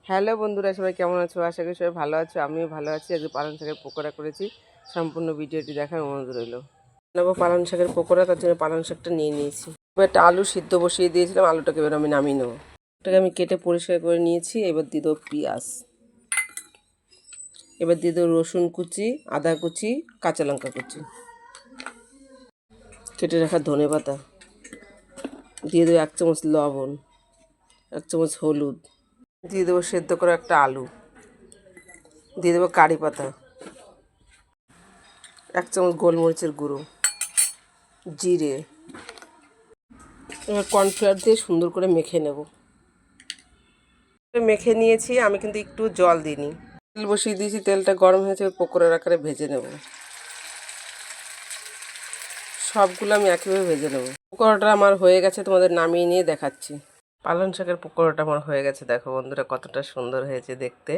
Hello বন্ধুরা, সবাই কেমন আছো? আশা করি সবাই ভালো আছো। আমিও ভালো আছি। আজকে পালং শাকের পকোড়া করেছি। সম্পূর্ণ ভিডিওটি দেখার অনুরোধ রইল। বানাবো পালং শাকের পকোড়া, তার জন্য পালং শাকটা নিয়ে নিয়েছি। এবার একটা আলু সিদ্ধ বসিয়ে দিয়েছিলাম, আলুটাকে এবার আমি নামিয়ে নেবো। ওটাকে আমি কেটে পরিষ্কার করে নিয়েছি। এবার দিয়ে দেবো পেঁয়াজ, এবার দিয়ে দেবো রসুন কুচি, আদা কুচি, কাঁচা লঙ্কা কুচি, কেটে রাখা ধনে পাতা, দিয়ে দেবো 1 চামচ লবণ, 1 চামচ হলুদ, দিয়ে দেবো সেদ্ধ করা একটা আলু, দিয়ে দেবো কারি পাতা, 1 চামচ গোলমরিচের গুঁড়ো, জিরে। এবার কর্নফ্লাওয়ার দিয়ে সুন্দর করে মেখে নেব। মেখে নিয়েছি, আমি কিন্তু একটু জল দিইনি। তেল বসিয়ে দিয়েছি, তেলটা গরম হয়েছে, পকোড়ার আকারে ভেজে নেব। সবগুলো আমি একইভাবে ভেজে নেব। পকোড়াটা আমার হয়ে গেছে, তোমাদের নামিয়ে নিয়ে দেখাচ্ছি। পালং শাকের পকোড়াটা আমার হয়ে গেছে, দেখো বন্ধুরা কতটা সুন্দর হয়েছে দেখতে।